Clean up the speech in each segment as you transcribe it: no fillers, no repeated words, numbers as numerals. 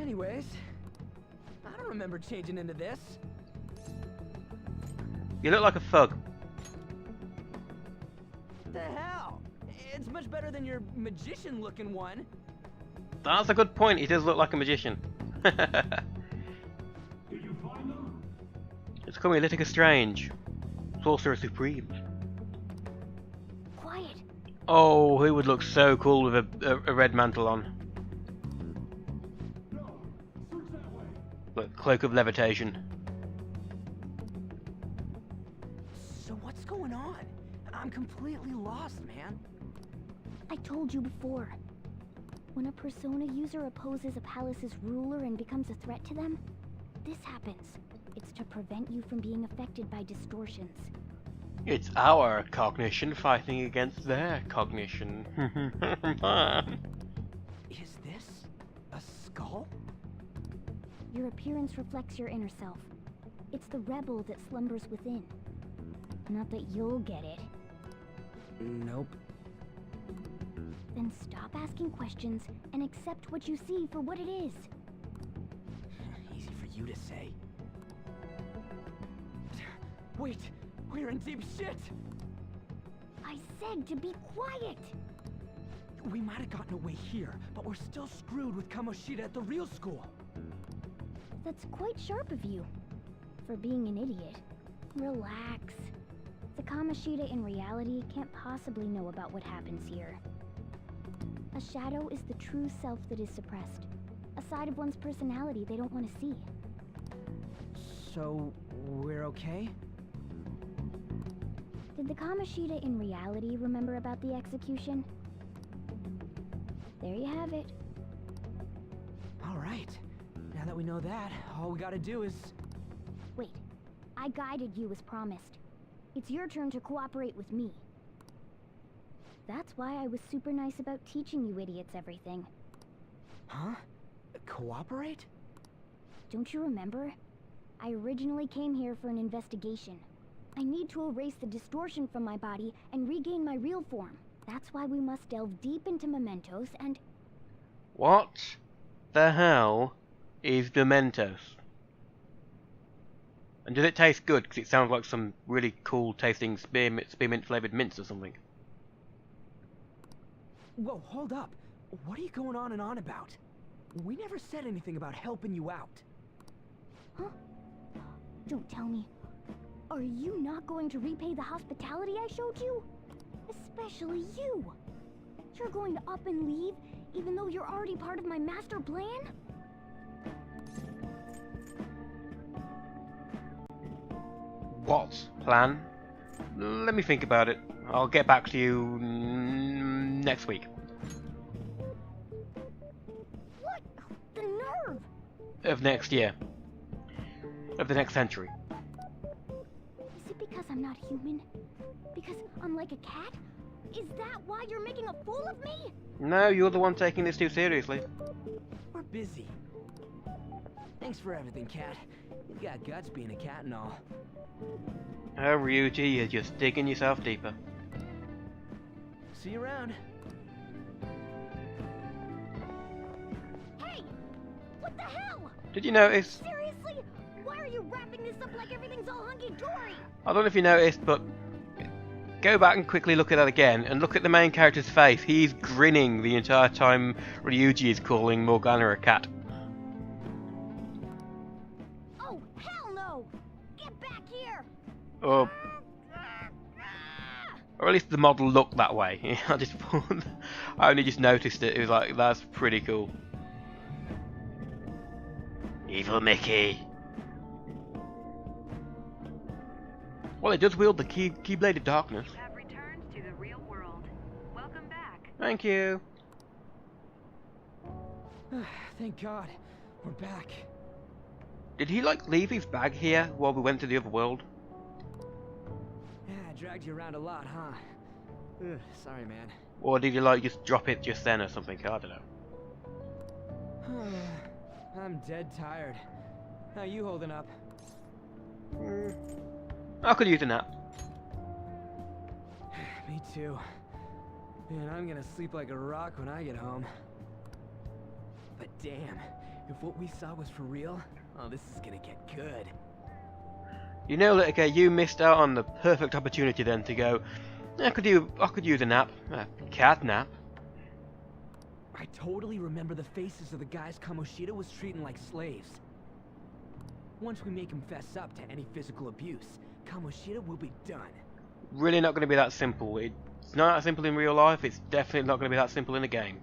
Anyways, I don't remember changing into this. You look like a thug. What the hell? It's much better than your magician-looking one. That's a good point. He does look like a magician. Did you find them? It's called me Littica Strange, Sorcerer Supreme. Quiet. Oh, he would look so cool with a red mantle on. No. Search that way. Look, cloak of levitation. So what's going on? I'm completely lost, man. I told you before. When a Persona user opposes a palace's ruler and becomes a threat to them, this happens. It's to prevent you from being affected by distortions. It's our cognition fighting against their cognition. Is this a skull? Your appearance reflects your inner self. It's the rebel that slumbers within. Not that you'll get it. Nope. Then stop asking questions and accept what you see for what it is. Easy for you to say. Wait, we're in deep shit! I said to be quiet! We might have gotten away here, but we're still screwed with Kamoshida at the real school. That's quite sharp of you. For being an idiot. Relax. The Kamoshida in reality can't possibly know about what happens here. A shadow is the true self that is suppressed. A side of one's personality they don't want to see. So, we're okay? Did the Kamoshida in reality remember about the execution? There you have it. Alright. Now that we know that, all we gotta do is... Wait. I guided you as promised. It's your turn to cooperate with me. That's why I was super nice about teaching you idiots everything. Huh? Cooperate? Don't you remember? I originally came here for an investigation. I need to erase the distortion from my body and regain my real form. That's why we must delve deep into mementos and... What the hell is Mementos? And does it taste good? Because it sounds like some really cool tasting spearmint flavoured mints or something. Whoa, hold up. What are you going on and on about? We never said anything about helping you out. Huh? Don't tell me. Are you not going to repay the hospitality I showed you? Especially you. You're going to up and leave, even though you're already part of my master plan? What plan? Let me think about it. I'll get back to you next week. What? The nerve! Of next year. Of the next century. Is it because I'm not human? Because I'm like a cat? Is that why you're making a fool of me? No, you're the one taking this too seriously. We're busy. Thanks for everything, Cat. You've got guts being a cat and all. Oh, Ryuji, you're just digging yourself deeper. See you around. Hey! What the hell? Did you notice? Seriously? Why are you wrapping this up like everything's all hunky-dory? I don't know if you noticed, but go back and quickly look at that again, and look at the main character's face. He's grinning the entire time Ryuji is calling Morgana a cat. Oh, hell no! Get back here! Or at least the model looked that way. I only just noticed it. It was like, that's pretty cool. Evil Mickey. Well, it does wield the Keyblade of Darkness. You have returned to the real world. Welcome back. Thank you. Thank God. We're back. Did he like leave his bag here while we went to the other world? Yeah, I dragged you around a lot, huh? Ugh, sorry, man. Or did he like just drop it just then or something? I don't know. I'm dead tired. How you holding up? I could use a nap. Me too. Man, I'm gonna sleep like a rock when I get home. But damn, If what we saw was for real, oh, this is gonna get good. You know, Littica, you missed out on the perfect opportunity then to go, I could use a nap. A cat nap. I totally remember the faces of the guys Kamoshida was treating like slaves. Once we make him fess up to any physical abuse, Kamoshida will be done. Really not going to be that simple. It's not that simple in real life, it's definitely not going to be that simple in a game.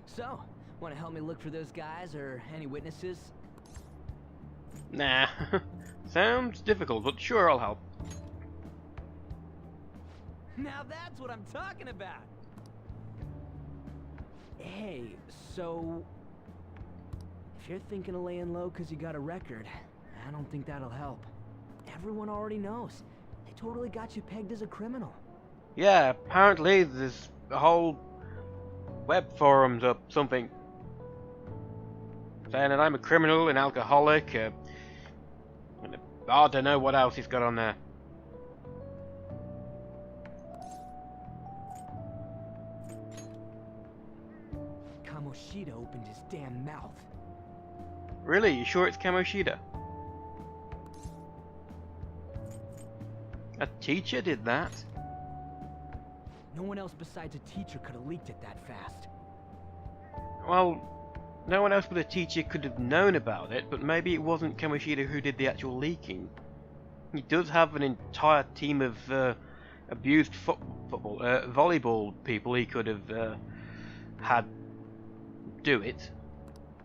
So, want to help me look for those guys or any witnesses? Nah. Sounds difficult, but sure, I'll help. Now that's what I'm talking about! Hey, so... if you're thinking of laying low because you got a record, I don't think that'll help. Everyone already knows. They totally got you pegged as a criminal. Yeah, apparently there's a whole web forums or something saying that I'm a criminal, an alcoholic, I don't know what else he's got on there. Kamoshida opened his damn mouth. Really? You sure it's Kamoshida? A teacher did that? No one else besides a teacher could have leaked it that fast. Well, no one else but a teacher could have known about it, but maybe it wasn't Kamoshida who did the actual leaking. He does have an entire team of abused volleyball people he could have had do it.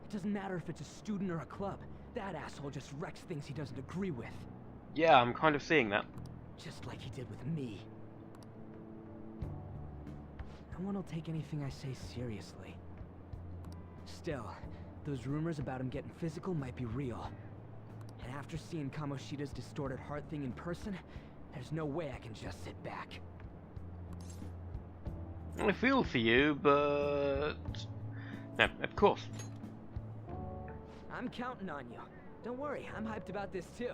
It doesn't matter if it's a student or a club. That asshole just wrecks things he doesn't agree with. Yeah, I'm kind of seeing that. Just like he did with me. No one will take anything I say seriously. Still, those rumors about him getting physical might be real. And after seeing Kamoshida's distorted heart thing in person, there's no way I can just sit back. I feel for you, but... no, of course. I'm counting on you. Don't worry, I'm hyped about this too.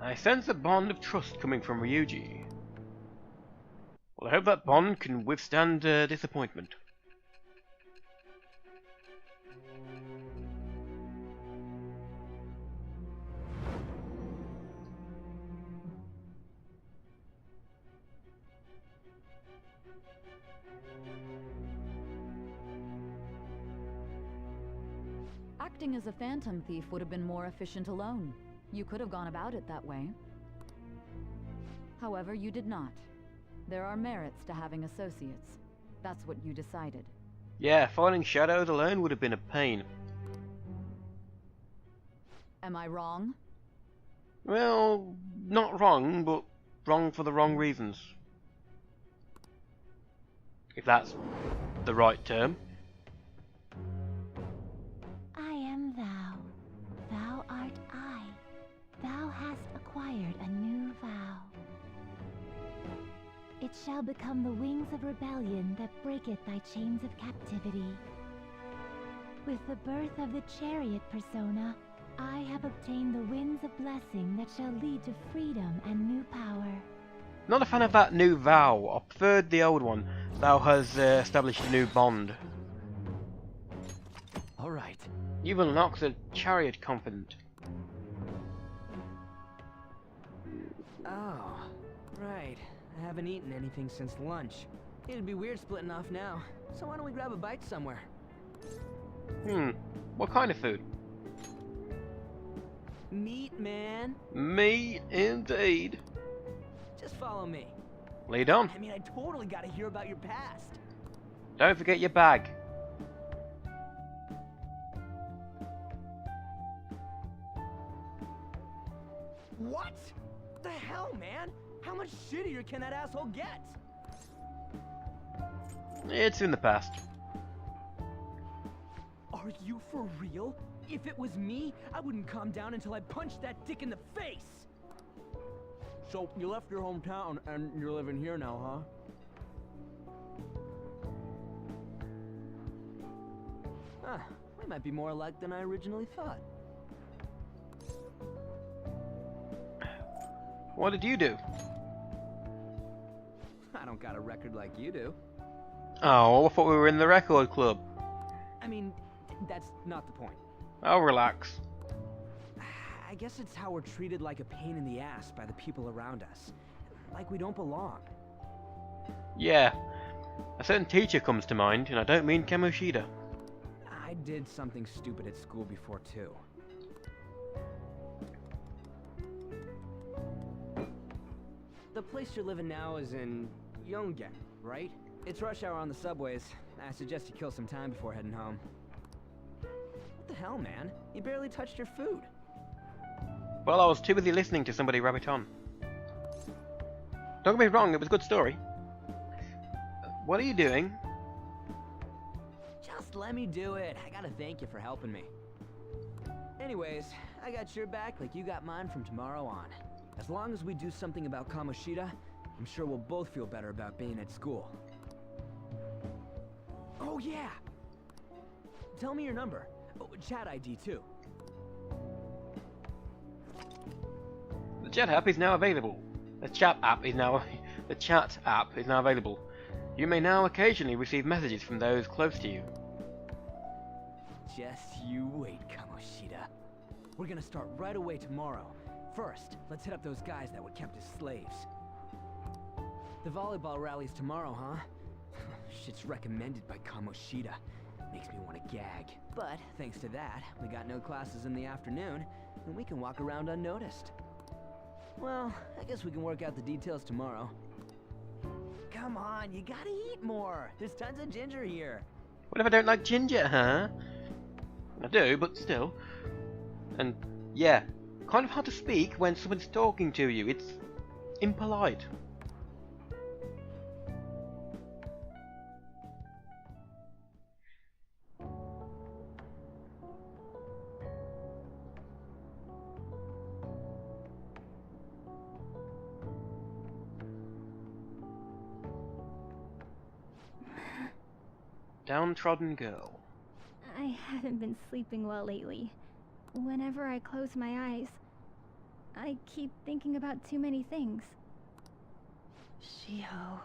I sense a bond of trust coming from Ryuji. Well, I hope that bond can withstand disappointment. Acting as a phantom thief would have been more efficient alone. You could have gone about it that way. However, you did not. There are merits to having associates. That's what you decided. Yeah, fighting shadows alone would have been a pain. Am I wrong? Well, not wrong, but wrong for the wrong reasons. If that's the right term. I am thou. Thou art I. Thou hast acquired a new vow. It shall become the wings of rebellion that breaketh thy chains of captivity. With the birth of the chariot persona, I have obtained the winds of blessing that shall lead to freedom and new power. Not a fan of that new vow. I preferred the old one. Thou has established a new bond. Alright. You've unlocked the chariot confidant. Oh, right. I haven't eaten anything since lunch. It'd be weird splitting off now, so why don't we grab a bite somewhere? What kind of food? Meat, man. Meat, indeed. Just follow me. Lead on. I mean, I totally gotta hear about your past. Don't forget your bag. What? The hell, man? How much shittier can that asshole get? It's in the past. Are you for real? If it was me, I wouldn't calm down until I punched that dick in the face! So, you left your hometown and you're living here now, huh? Huh, we might be more alike than I originally thought. What did you do? I don't got a record like you do. Oh, I thought we were in the record club. I mean, that's not the point. Oh, relax. I guess it's how we're treated like a pain in the ass by the people around us. Like we don't belong. Yeah. A certain teacher comes to mind, and I don't mean Kamoshida. I did something stupid at school before, too. The place you're living now is in Yongen, right? It's rush hour on the subways. I suggest you kill some time before heading home. What the hell, man? You barely touched your food. Well, I was too busy listening to somebody rabbit on. Don't get me wrong, it was a good story. What are you doing? Just let me do it. I gotta thank you for helping me. Anyways, I got your back like you got mine from tomorrow on. As long as we do something about Kamoshida, I'm sure we'll both feel better about being at school. Oh yeah! Tell me your number. Oh, chat ID too. The chat app is now available. The chat app is now available. You may now occasionally receive messages from those close to you. Just you wait, Kamoshida. We're gonna start right away tomorrow. First, let's hit up those guys that were kept as slaves. The volleyball rally's tomorrow, huh? Shit's recommended by Kamoshida. Makes me want to gag. But thanks to that, we got no classes in the afternoon, and we can walk around unnoticed. Well, I guess we can work out the details tomorrow. Come on, you gotta eat more. There's tons of ginger here. What if I don't like ginger, huh? I do, but still. And yeah, kind of hard to speak when someone's talking to you. It's impolite. Downtrodden girl. I haven't been sleeping well lately. Whenever I close my eyes, I keep thinking about too many things. Shiho.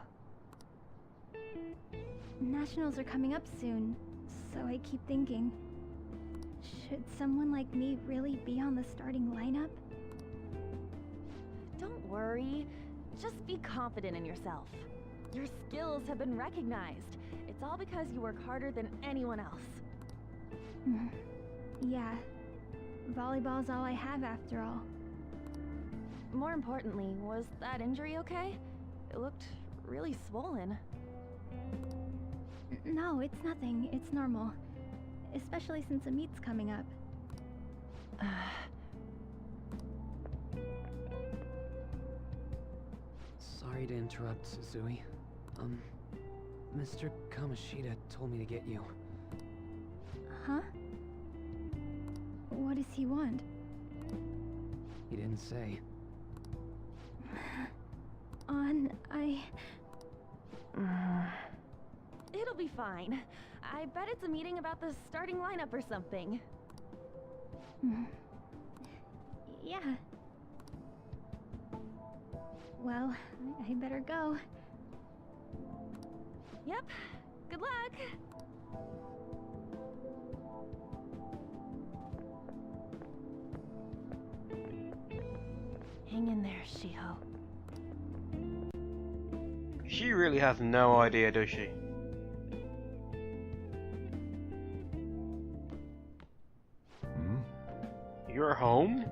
Nationals are coming up soon, so I keep thinking, should someone like me really be on the starting lineup? Don't worry. Just be confident in yourself. Your skills have been recognized. It's all because you work harder than anyone else. Yeah. Volleyball's all I have after all. More importantly, was that injury okay? It looked really swollen. No, it's nothing. It's normal. Especially since a meet's coming up. Sorry to interrupt, Suzui. Mr. Kamoshida told me to get you. Huh? What does he want? He didn't say. It'll be fine. I bet it's a meeting about the starting lineup or something. Yeah. Well, I better go. Yep. Good luck! Hang in there, Shiho. She really has no idea, does she? You're home?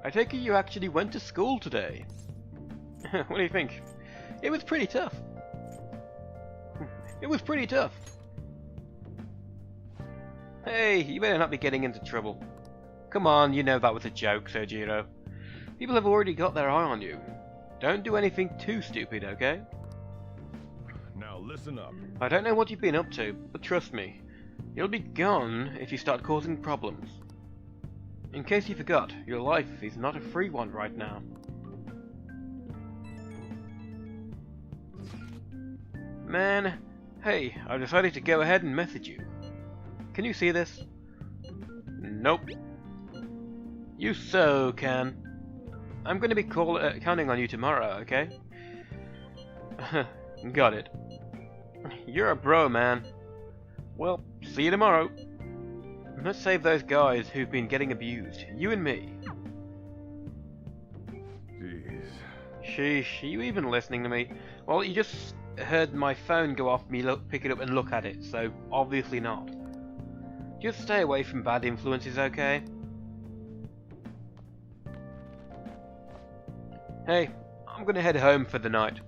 I take it you actually went to school today. What do you think? It was pretty tough. It was pretty tough. Hey, you better not be getting into trouble. Come on, you know that was a joke, Sojiro. People have already got their eye on you. Don't do anything too stupid, okay? Now listen up. I don't know what you've been up to, but trust me, you'll be gone if you start causing problems. In case you forgot, your life is not a free one right now. Man, hey, I've decided to go ahead and message you. Can you see this? Nope. You so can. I'm going to be counting on you tomorrow, okay? Got it. You're a bro, man. Well, see you tomorrow. Let's save those guys who've been getting abused. You and me. Jeez. Sheesh, are you even listening to me? Well, you just heard my phone go off, pick it up and look at it, so obviously not. Just stay away from bad influences, okay? Hey, I'm gonna head home for the night.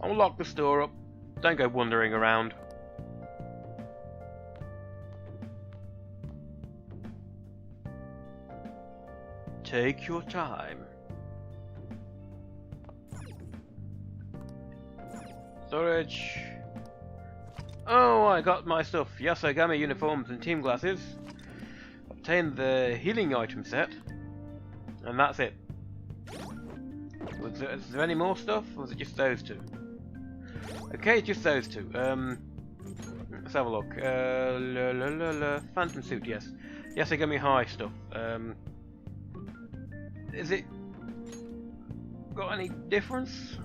I'll lock the store up. Don't go wandering around. Take your time. Storage. Oh, I got my stuff. Yasogami uniforms and team glasses. Obtained the healing item set. And that's it. Is there any more stuff, or was it just those two? Okay, just those two. Let's have a look. Phantom suit, yes. Yasogami high stuff. Is it got any difference?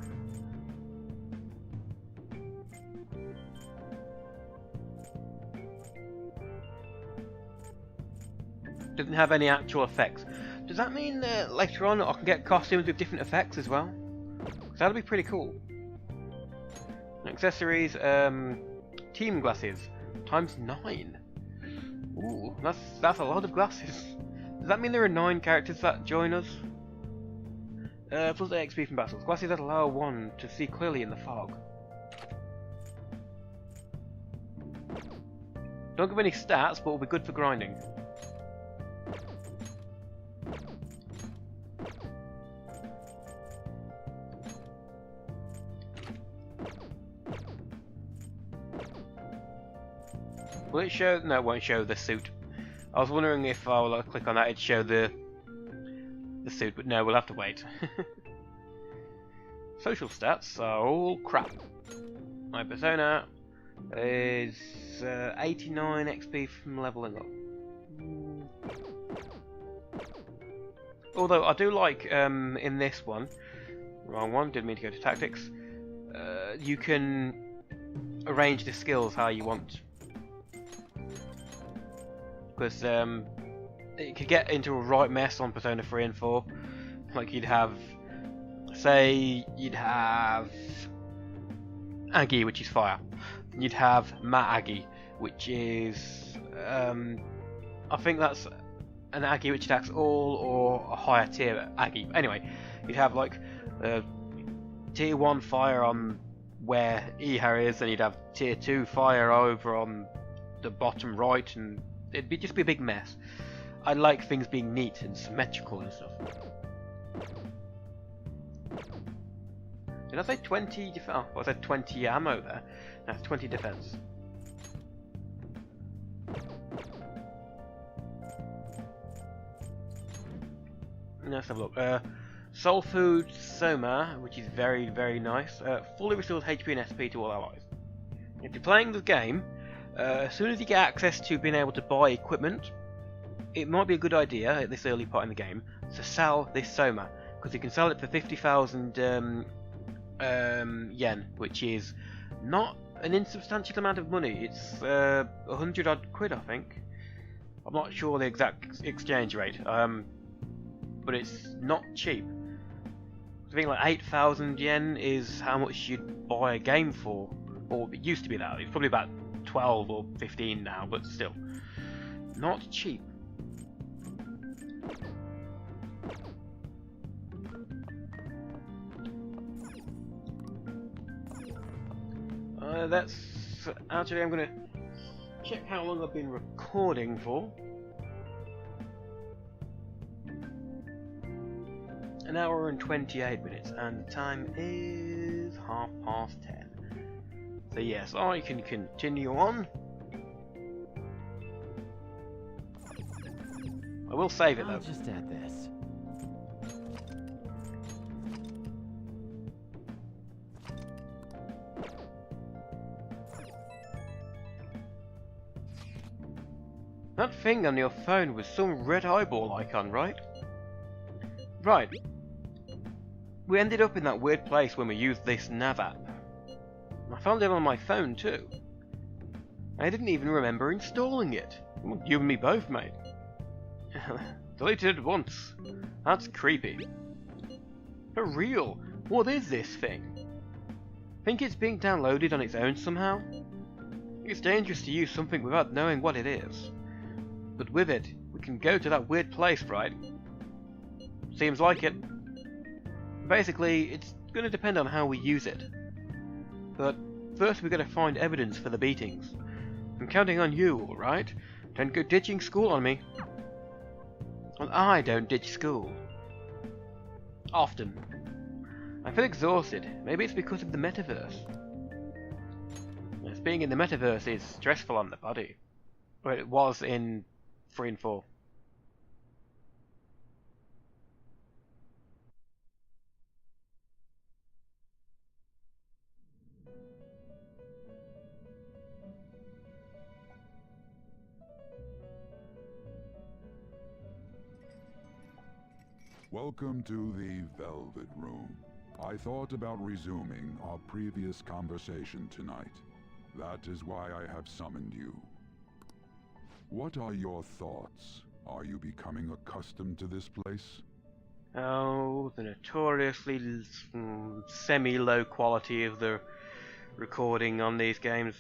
Doesn't have any actual effects. Does that mean later on I can get costumes with different effects as well? 'Cause that'd be pretty cool. Accessories, team glasses, ×9. Ooh, that's a lot of glasses. Does that mean there are 9 characters that join us? Plus 8 XP from battles. Glasses that allow one to see clearly in the fog. Don't give any stats, but will be good for grinding. Will it show? No, it won't show the suit. I was wondering if I'll click on that, it'd show the suit, but no, we'll have to wait. Social stats are all crap. My persona is 89 XP from leveling up. Although I do like in this one, wrong one, didn't mean to go to tactics. You can arrange the skills how you want. Because it could get into a right mess on Persona 3 and 4. Like you'd have, say, you'd have Aggie, which is fire. You'd have Matt Aggie, which is, I think that's an Aggie which attacks all or a higher tier Aggie. Anyway, you'd have like tier 1 fire on where Ihar is, and you'd have tier 2 fire over on the bottom right, and it'd just be a big mess. I like things being neat and symmetrical and stuff. Did I say 20 defense? Oh, I said 20 ammo there. That's 20 defense. Let's have a look. Soul Food Soma, which is very, very nice. Fully restores HP and SP to all allies. If you're playing the game, as soon as you get access to being able to buy equipment, it might be a good idea at this early part in the game to sell this Soma, because you can sell it for 50,000 yen, which is not an insubstantial amount of money. It's 100 odd quid, I think. I'm not sure the exact exchange rate, but it's not cheap. I think like 8,000 yen is how much you'd buy a game for, or it used to be that. It's probably about 12 or 15 now, but still not cheap. That's actually, I'm gonna check how long I've been recording for. An hour and 28 minutes, and the time is 10:30. So yes, I can continue on. I will save it though. I'll just add this. That thing on your phone was some red eyeball icon, right? Right. We ended up in that weird place when we used this nav app. I found it on my phone too. I didn't even remember installing it. Well, you and me both, mate. Deleted it once. That's creepy. For real, what is this thing? Think it's being downloaded on its own somehow? It's dangerous to use something without knowing what it is. But with it, we can go to that weird place, right? Seems like it. Basically, it's going to depend on how we use it. But first we're going to find evidence for the beatings. I'm counting on you, alright? Don't go ditching school on me. Well, I don't ditch school. Often. I feel exhausted. Maybe it's because of the metaverse. Yes, being in the metaverse is stressful on the body. Well, it was in 3 and 4. Welcome to the Velvet Room. I thought about resuming our previous conversation tonight. That is why I have summoned you. What are your thoughts? Are you becoming accustomed to this place? Oh, the notoriously semi-low quality of the recording on these games.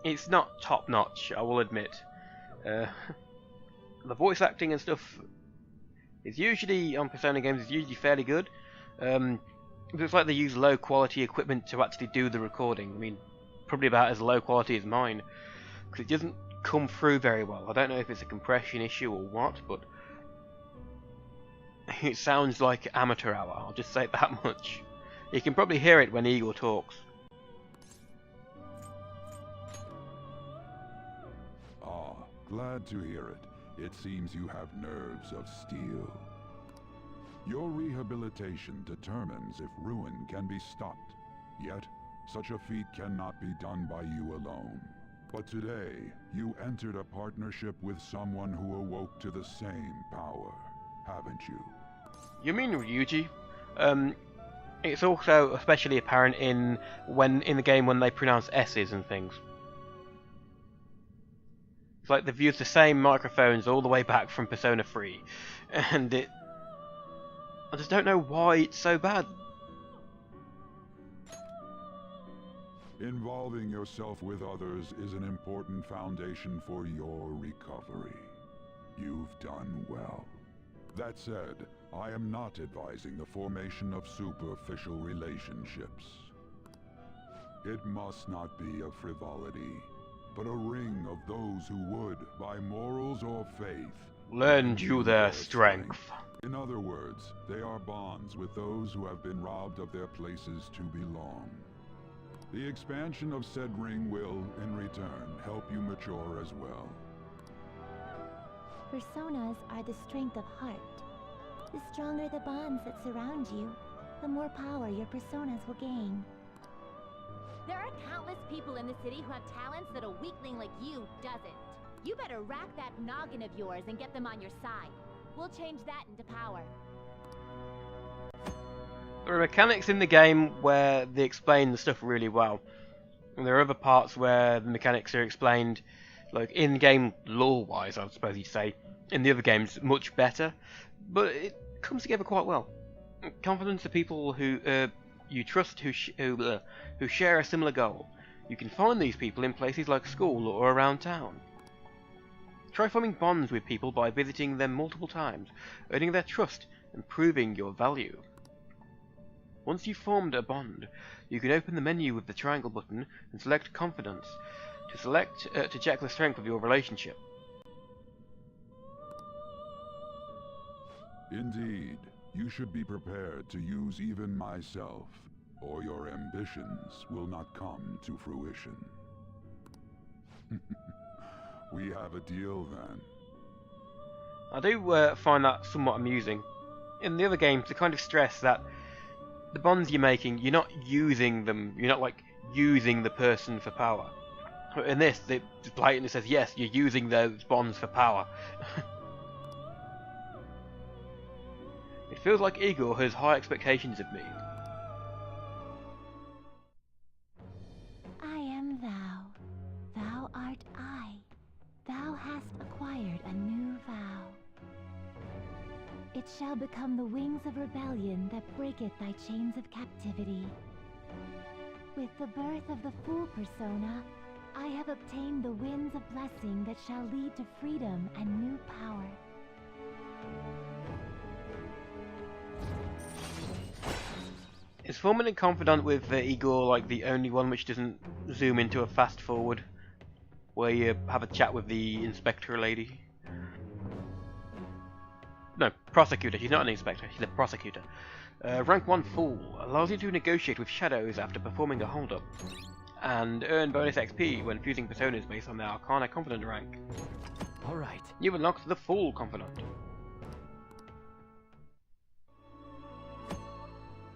It's not top-notch, I will admit. The voice acting and stuff is usually, on Persona games, is usually fairly good. It looks like they use low quality equipment to actually do the recording. I mean, probably about as low quality as mine, because it doesn't come through very well. I don't know if it's a compression issue or what, but it sounds like amateur hour, I'll just say that much. You can probably hear it when Eagle talks. Ah, glad to hear it. It seems you have nerves of steel. Your rehabilitation determines if ruin can be stopped. Yet, such a feat cannot be done by you alone. But today, you entered a partnership with someone who awoke to the same power, haven't you? You mean Ryuji? It's also especially apparent in the game when they pronounce S's and things. It's like they've used the same microphones all the way back from Persona 3, and I just don't know why it's so bad. Involving yourself with others is an important foundation for your recovery. You've done well. That said, I am not advising the formation of superficial relationships. It must not be a frivolity, but a ring of those who would, by morals or faith, lend you their strength. In other words, they are bonds with those who have been robbed of their places to belong. The expansion of said ring will, in return, help you mature as well. Personas are the strength of heart. The stronger the bonds that surround you, the more power your personas will gain. There are countless people in the city who have talents that a weakling like you doesn't. You better rack that noggin of yours and get them on your side. We'll change that into power. There are mechanics in the game where they explain the stuff really well. And there are other parts where the mechanics are explained, like in-game lore-wise, I suppose you'd say, in the other games, much better. But it comes together quite well. Confidence of people who you trust, who share a similar goal. You can find these people in places like school or around town. Try forming bonds with people by visiting them multiple times, earning their trust and proving your value. Once you've formed a bond, you can open the menu with the triangle button and select Confidence to check the strength of your relationship. Indeed, you should be prepared to use even myself, or your ambitions will not come to fruition. We have a deal then. I do find that somewhat amusing. In the other games, they kind of stress that the bonds you're making, you're not using them, you're not like using the person for power. In this, it blatantly says, yes, you're using those bonds for power. It feels like Igor has high expectations of me. I am thou. Thou art It shall become the wings of rebellion that breaketh thy chains of captivity. With the birth of the Fool persona, I have obtained the winds of blessing that shall lead to freedom and new power. Is forming a confidant with Igor like the only one which doesn't zoom into a fast forward where you have a chat with the inspector lady? No, prosecutor. She's not an inspector, she's a prosecutor. Rank 1 Fool allows you to negotiate with shadows after performing a hold-up, and earn bonus XP when fusing personas based on their Arcana Confidant rank. Alright. You've unlocked the Fool Confidant.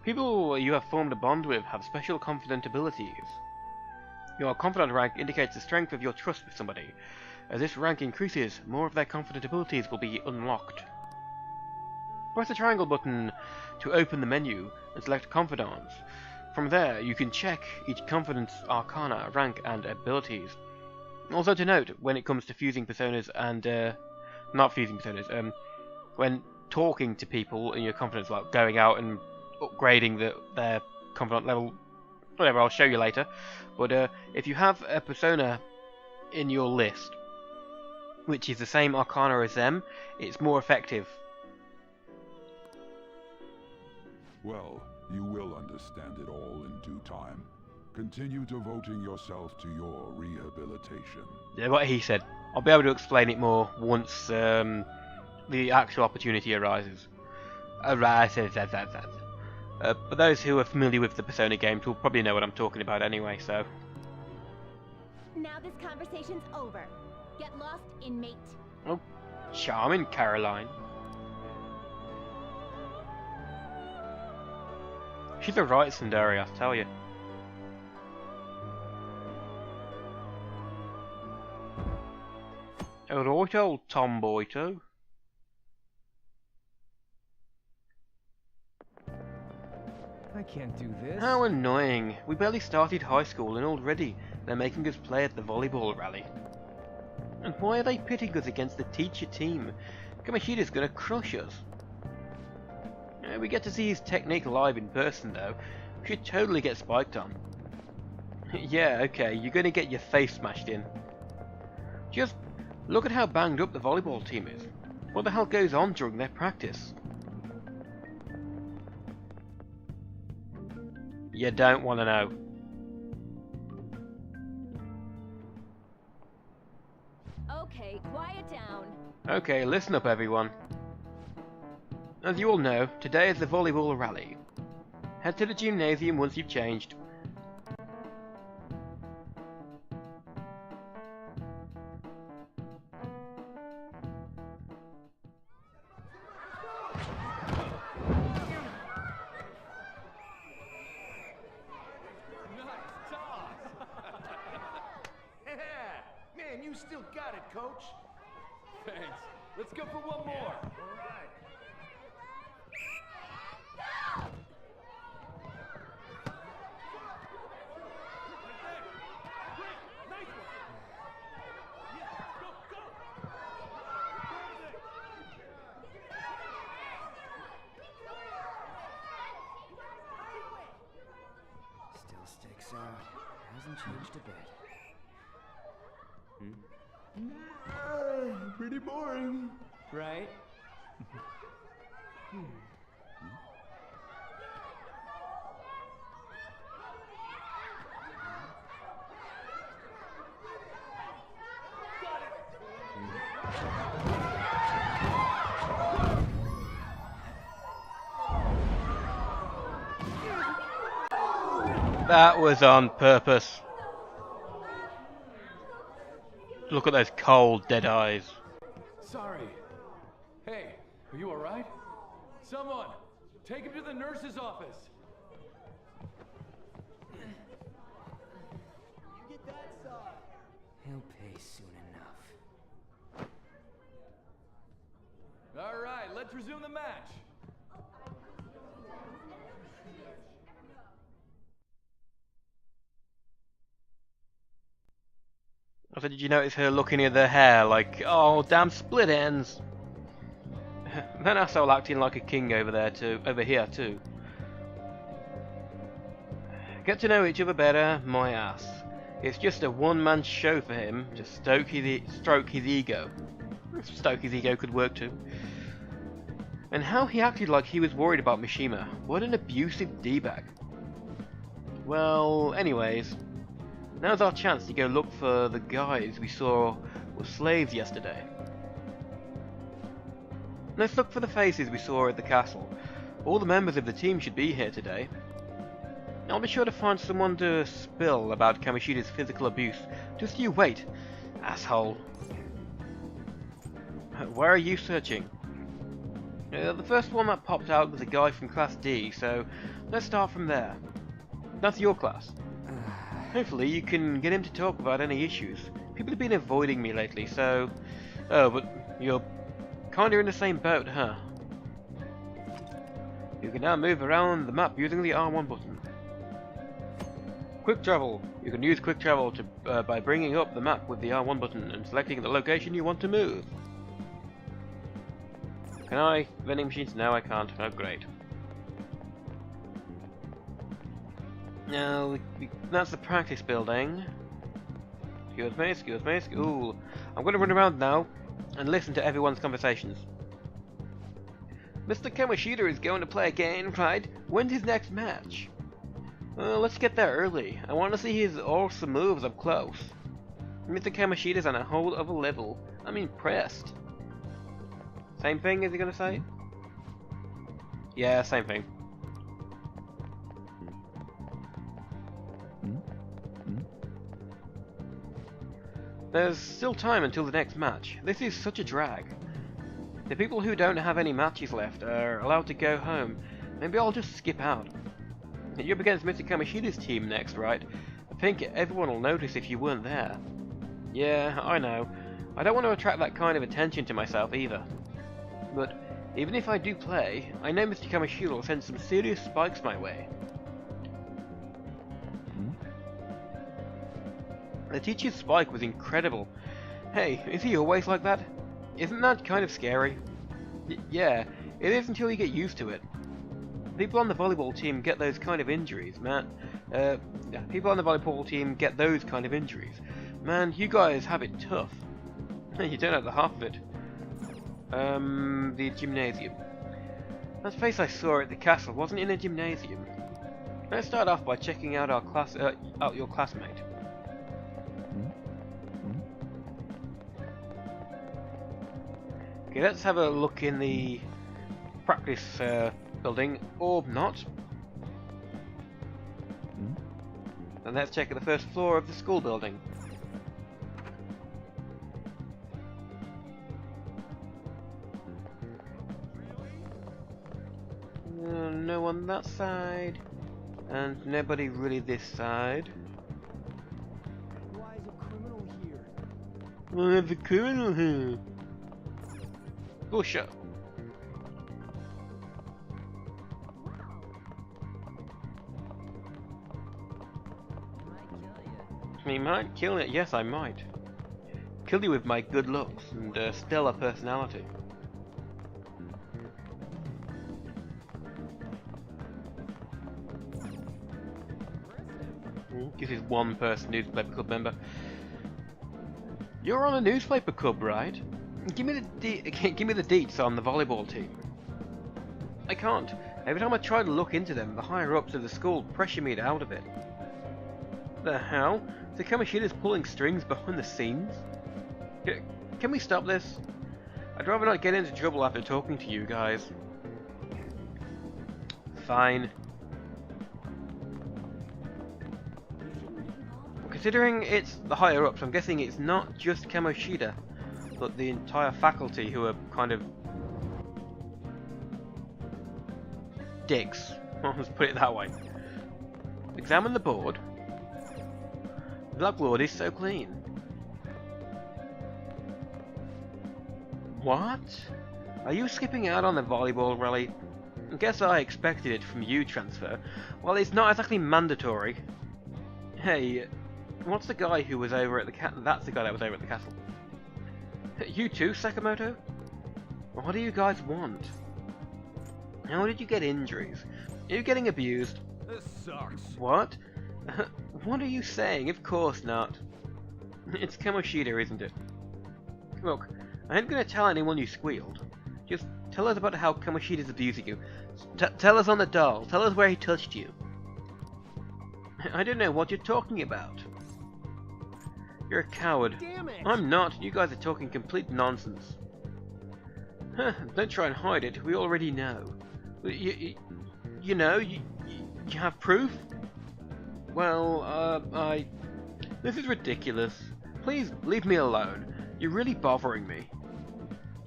People you have formed a bond with have special confidant abilities. Your confidant rank indicates the strength of your trust with somebody. As this rank increases, more of their confidant abilities will be unlocked. Press the triangle button to open the menu and select Confidants. From there, you can check each confidant's Arcana, rank, and abilities. Also to note, when it comes to fusing personas and, not fusing personas, when talking to people in your confidence, like going out and upgrading their confidant level, whatever, I'll show you later. But if you have a persona in your list, which is the same Arcana as them, it's more effective. Well, you will understand it all in due time. Continue devoting yourself to your rehabilitation. Yeah, what he said. I'll be able to explain it more once the actual opportunity arises. For those who are familiar with the Persona games will probably know what I'm talking about anyway, so... Now this conversation's over. Get lost, inmate. Oh, charming, Caroline. She's a right tsundere, I'll tell you. A right old tomboy too. I can't do this. How annoying. We barely started high school and already they're making us play at the volleyball rally. And why are they pitting us against the teacher team? Kamoshida's gonna crush us. We get to see his technique live in person though. We should totally get spiked on. Yeah, okay, you're gonna get your face smashed in. Just look at how banged up the volleyball team is. What the hell goes on during their practice? You don't want to know. Okay, quiet down. Okay, listen up everyone. As you all know, today is the volleyball rally. Head to the gymnasium once you've changed. Man, you still got it, coach. Thanks. Let's go for one more. Still sticks out. Hasn't changed a bit. Pretty boring. Right? That was on purpose. Look at those cold, dead eyes. Sorry. Hey, are you alright? Someone, take him to the nurse's office. You get that side. He'll pay soon enough. Alright, let's resume the match. I said, did you notice her looking at her hair like, oh, damn split ends? That asshole acting like a king over here too. Get to know each other better, my ass. It's just a one-man show for him to stroke his ego. Stoke his ego could work too. And how he acted like he was worried about Mishima. What an abusive d-bag. Well, anyways, now's our chance to go look for the guys we saw were slaves yesterday. Let's look for the faces we saw at the castle. All the members of the team should be here today. I'll be sure to find someone to spill about Kamoshida's physical abuse. Just you wait, asshole. Where are you searching? The first one that popped out was a guy from Class D, so let's start from there. That's your class. Hopefully you can get him to talk about any issues. People have been avoiding me lately, so... Oh, but you're kinda in the same boat, huh? You can now move around the map using the R1 button. Quick travel. You can use quick travel to by bringing up the map with the R1 button and selecting the location you want to move. Can I? Vending machines? No, I can't. Oh, great. Now, that's the practice building. Excuse me, excuse me, ooh. I'm going to run around now and listen to everyone's conversations. Mr. Kamoshida is going to play again, right? When's his next match? Let's get there early. I want to see his awesome moves up close. Mr. Kamoshida's on a whole other level. I'm impressed. Same thing, is he going to say? Yeah, same thing. There's still time until the next match. This is such a drag. The people who don't have any matches left are allowed to go home. Maybe I'll just skip out. You're up against Mr. Kamoshida's team next, right? I think everyone will notice if you weren't there. Yeah, I know. I don't want to attract that kind of attention to myself either. But even if I do play, I know Mr. Kamoshida will send some serious spikes my way. The teacher's spike was incredible. Hey, is he always like that? Isn't that kind of scary? Yeah, it is until you get used to it. People on the volleyball team get those kind of injuries, man. People on the volleyball team get those kind of injuries. Man, you guys have it tough. You don't have the half of it. The gymnasium. That face I saw at the castle wasn't in a gymnasium. Let's start off by checking out our class, out your classmate. Okay, let's have a look in the practice building, or not. And let's check at the first floor of the school building. No on that side, and nobody really this side. Why is a criminal here? Why is a criminal here? Bullshit. He might kill it. Yes, I might. Kill you with my good looks and stellar personality. This is one person newspaper club member. You're on a newspaper club, right? Give me the deets on the volleyball team. I can't. Every time I try to look into them, the higher ups of the school pressure me out of it. The hell? So Kamoshida's pulling strings behind the scenes? Can we stop this? I'd rather not get into trouble after talking to you guys. Fine. Considering it's the higher ups, I'm guessing it's not just Kamoshida, but the entire faculty who are kind of dicks. Let's put it that way. Examine the board. The blackboard is so clean. What? Are you skipping out on the volleyball rally? I guess I expected it from you, Transfer. Well, it's not exactly mandatory. Hey, what's the guy who was over at the castle? That's the guy that was over at the castle. You too, Sakamoto? What do you guys want? How did you get injuries? Are you getting abused? This sucks. What? What are you saying? Of course not. It's Kamoshida, isn't it? Look, I ain't gonna tell anyone you squealed. Just tell us about how Kamoshida's abusing you. Tell us on the doll. Tell us where he touched you. I don't know what you're talking about. You're a coward. Damn it! I'm not. You guys are talking complete nonsense. Huh, don't try and hide it. We already know. You know, you have proof? Well, This is ridiculous. Please, leave me alone. You're really bothering me.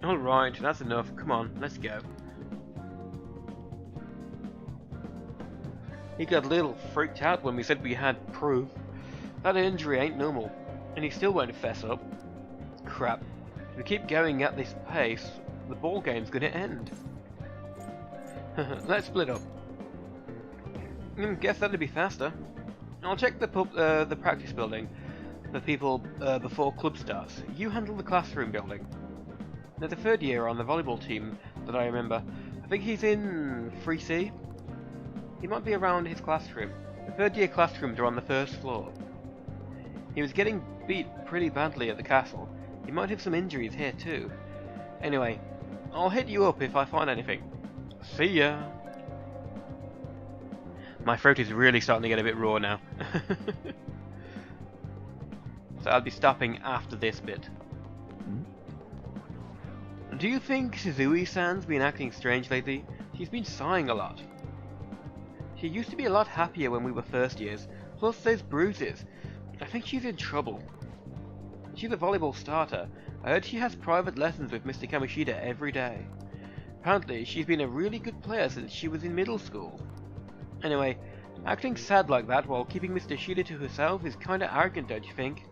Alright, that's enough. Come on, let's go. He got a little freaked out when we said we had proof. That injury ain't normal, and he still won't fess up. Crap. If we keep going at this pace, the ball game's gonna end. Let's split up. Guess that'd be faster. I'll check the practice building for people before club starts. You handle the classroom building. There's a third year on the volleyball team that I remember. I think he's in 3C. He might be around his classroom. The third year classrooms are on the first floor. He was getting beat pretty badly at the castle. He might have some injuries here too. Anyway, I'll hit you up if I find anything. See ya! My throat is really starting to get a bit raw now. So I'll be stopping after this bit. Do you think Suzui-san's been acting strange lately? She's been sighing a lot. She used to be a lot happier when we were first years, plus those bruises. I think she's in trouble. She's a volleyball starter. I heard she has private lessons with Mr. Kamoshida every day. Apparently, she's been a really good player since she was in middle school. Anyway, acting sad like that while keeping Mr. Shida to herself is kinda arrogant, don't you think?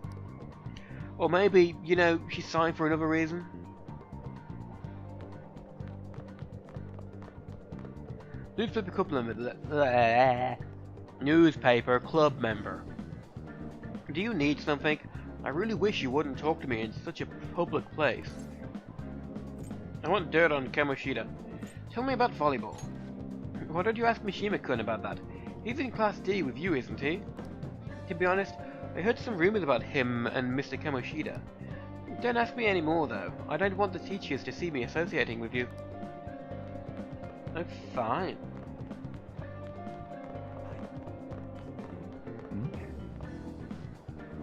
Or maybe, you know, she's sighing for another reason? Newspaper club member. Do you need something? I really wish you wouldn't talk to me in such a public place. I want dirt on Kamoshida. Tell me about volleyball. Why don't you ask Mishima-kun about that? He's in Class D with you, isn't he? To be honest, I heard some rumors about him and Mr. Kamoshida. Don't ask me any more, though. I don't want the teachers to see me associating with you. Oh, fine.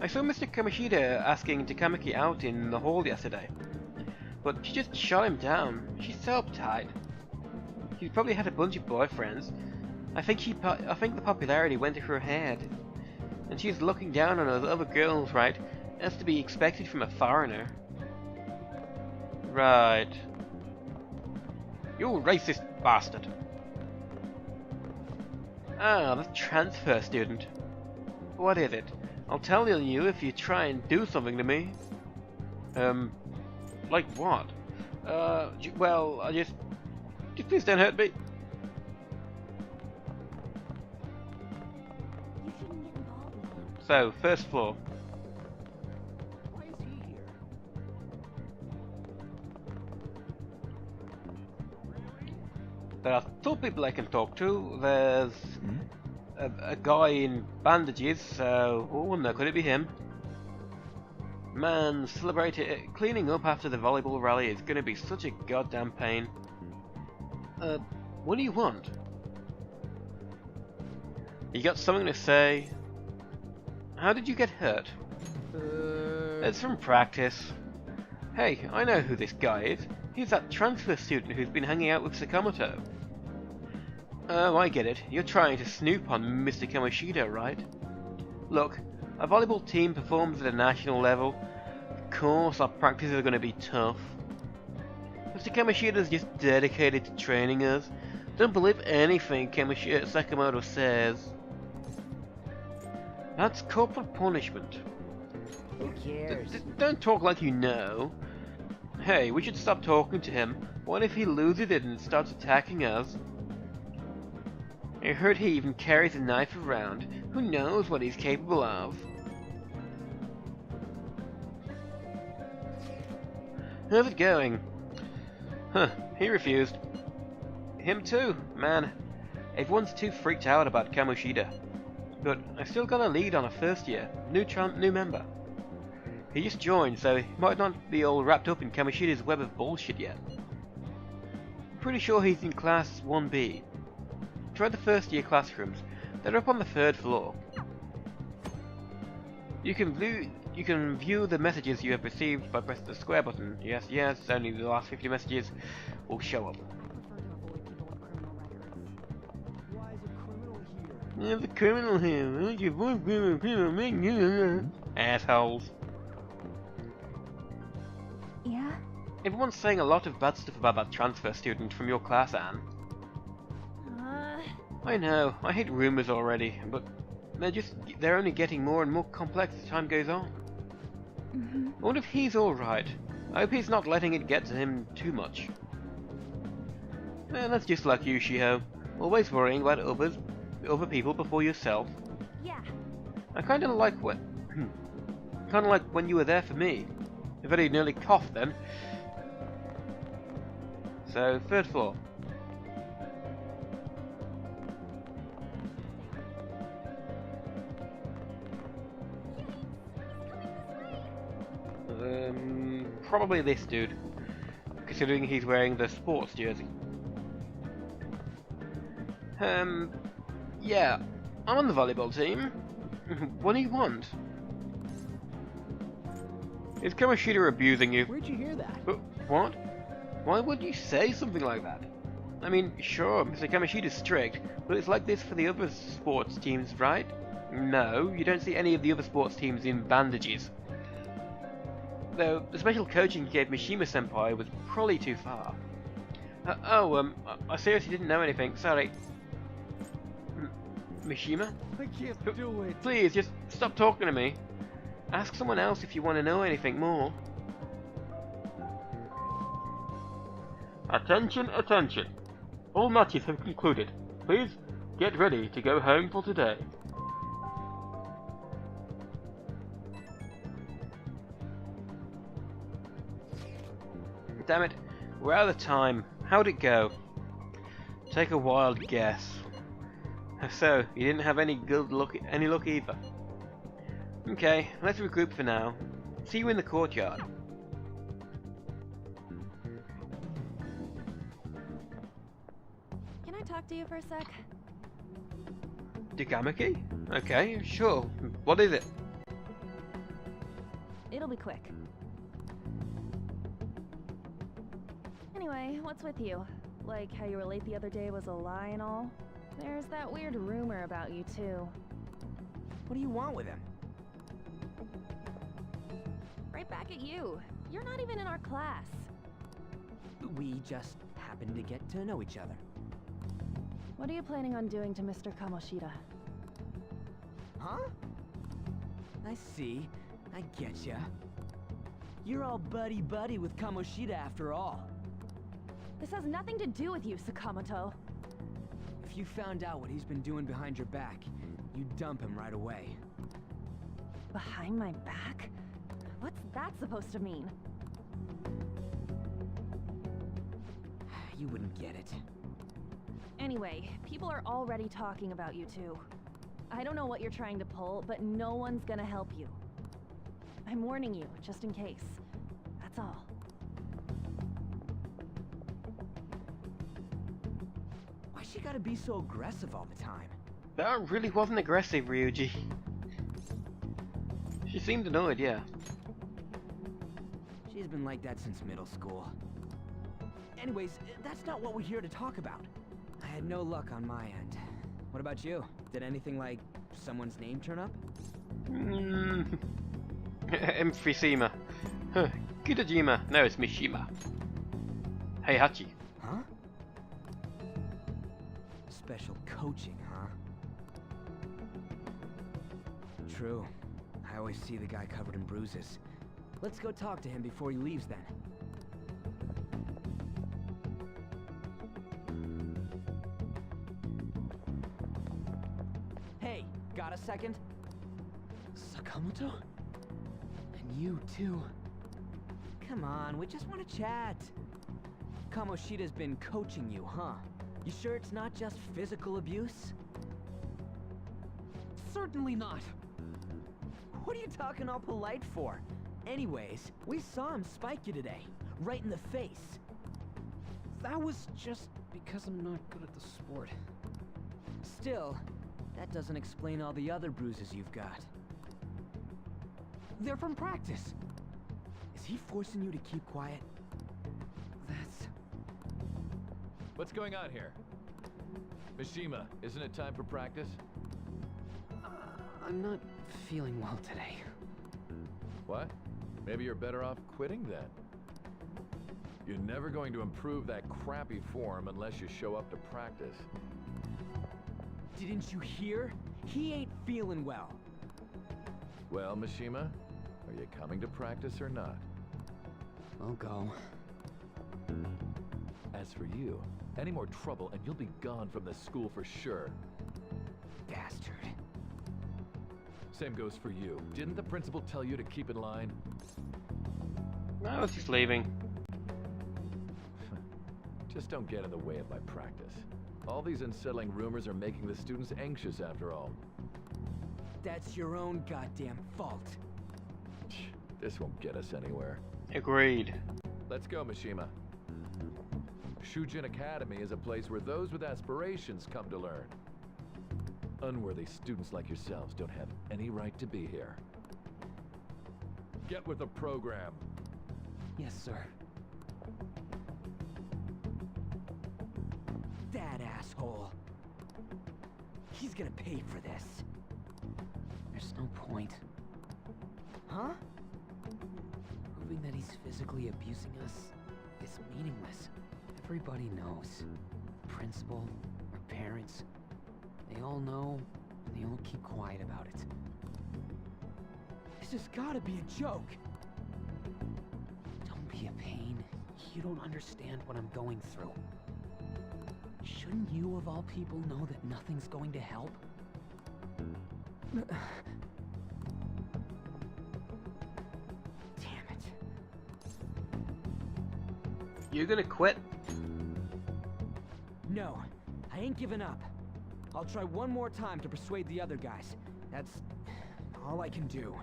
I saw Mr. Kamoshida asking Takamaki out in the hall yesterday, but she just shot him down. She's so uptight. She's probably had a bunch of boyfriends. I think the popularity went to her head, and she's looking down on those other girls, right? As to be expected from a foreigner. Right. You racist bastard. Ah, the transfer student. What is it? I'll tell you if you try and do something to me. Like what? Well, just please don't hurt me. You shouldn't get involved with him. So, first floor. Why is he here? There are two people I can talk to. There's a guy in bandages, so... Oh no, could it be him? Man, cleaning up after the volleyball rally is gonna be such a goddamn pain. What do you want? You got something to say? How did you get hurt? It's from practice. Hey, I know who this guy is. He's that transfer student who's been hanging out with Sakamoto. Oh, I get it. You're trying to snoop on Mr. Kamoshida, right? Look, our volleyball team performs at a national level. Of course, our practices are going to be tough. Mr. Kamoshida's just dedicated to training us. Don't believe anything Sakamoto says. That's corporal punishment. Who cares? Don't talk like you know. Hey, we should stop talking to him. What if he loses it and starts attacking us? I heard he even carries a knife around. Who knows what he's capable of? How's it going? Huh, he refused. Him too, man. Everyone's too freaked out about Kamoshida. But I still got a lead on a first year, new member. He just joined, so he might not be all wrapped up in Kamoshida's web of bullshit yet. I'm pretty sure he's in class 1B. Try the first year classrooms. They're up on the 3rd floor. You can view the messages you have received by pressing the square button. Yes, yes, only the last 50 messages will show up. There's a criminal here. Assholes. Yeah? Everyone's saying a lot of bad stuff about that transfer student from your class, Anne. I know, I hate rumors already, but they're only getting more and more complex as time goes on. I wonder if he's alright. I hope he's not letting it get to him too much. That's just like you, Shiho. Always worrying about other people before yourself. Yeah. I kinda like when you were there for me. I bet he nearly coughed then. So, 3rd floor. Probably this dude, considering he's wearing the sports jersey. Yeah, I'm on the volleyball team. What do you want? Is Kamoshida abusing you? Where'd you hear that? What? Why would you say something like that? I mean, sure, Mr. Kamoshida's strict, but it's like this for the other sports teams, right? No, you don't see any of the other sports teams in bandages. Though, the special coaching he gave Mishima-senpai was probably too far. I seriously didn't know anything, sorry. Mishima? I can't do it. Please, just stop talking to me. Ask someone else if you want to know anything more. Attention, attention. All matches have concluded. Please, get ready to go home for today. Damn it, we're out of time. How'd it go? Take a wild guess. So, you didn't have any luck either. Okay, let's regroup for now. See you in the courtyard. Can I talk to you for a sec? Digamaki? Okay, sure. What is it? It'll be quick. Anyway, what's with you? Like how you were late the other day was a lie and all? There's that weird rumor about you too. What do you want with him? Right back at you. You're not even in our class. We just happened to get to know each other. What are you planning on doing to Mr. Kamoshida? Huh? I see. I getcha. You're all buddy-buddy with Kamoshida after all. This has nothing to do with you, Sakamoto. If you found out what he's been doing behind your back, you'd dump him right away. Behind my back? What's that supposed to mean? You wouldn't get it. Anyway, people are already talking about you two. I don't know what you're trying to pull, but no one's gonna help you. I'm warning you, just in case. That's all. Why she gotta be so aggressive all the time? That really wasn't aggressive, Ryuji. She seemed annoyed, yeah. She's been like that since middle school. Anyways, that's not what we're here to talk about. I had no luck on my end. What about you? Did anything like someone's name turn up? Emphysema. Huh. Kitajima. No, it's Mishima. Heihachi. Huh? Special coaching, huh? True. I always see the guy covered in bruises. Let's go talk to him before he leaves then. Hey, got a second? Sakamoto? And you too. Come on, we just want to chat. Kamoshida's been coaching you, huh? You sure it's not just physical abuse? Certainly not. What are you talking all polite for? Anyways, we saw him spike you today, right in the face. That was just because I'm not good at the sport. Still, that doesn't explain all the other bruises you've got. They're from practice. Is he forcing you to keep quiet? That's... What's going on here? Mishima, isn't it time for practice? I'm not feeling well today. What? Maybe you're better off quitting then. You're never going to improve that crappy form unless you show up to practice. Didn't you hear? He ain't feeling well. Well, Mishima, are you coming to practice or not? I'll go. As for you, any more trouble and you'll be gone from this school for sure. Bastard. Same goes for you. Didn't the principal tell you to keep in line? No, I was just leaving. Just don't get in the way of my practice. All these unsettling rumors are making the students anxious after all. That's your own goddamn fault. This won't get us anywhere. Agreed. Let's go, Mishima. Shujin Academy is a place where those with aspirations come to learn. Unworthy students like yourselves don't have any right to be here. Get with the program. Yes, sir. That asshole. He's gonna pay for this. There's no point. Huh? Proving that he's physically abusing us is meaningless. Everybody knows. Principal, our parents, they all know, and they all keep quiet about it. This has gotta be a joke. Don't be a pain. You don't understand what I'm going through. Shouldn't you, of all people, know that nothing's going to help? Damn it. You're gonna quit? No, I ain't giving up. I'll try one more time to persuade the other guys. That's all I can do.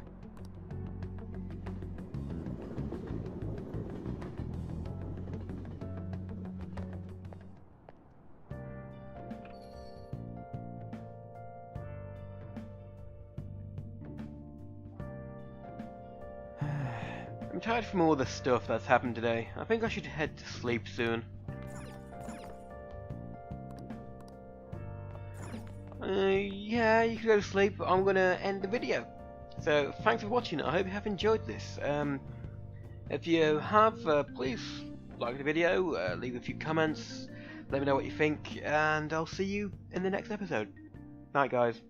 I'm tired from all the stuff that's happened today. I think I should head to sleep soon. Yeah, you can go to sleep, but I'm gonna end the video. So, thanks for watching. I hope you have enjoyed this. If you have, please like the video, leave a few comments, let me know what you think, and I'll see you in the next episode. Night, guys.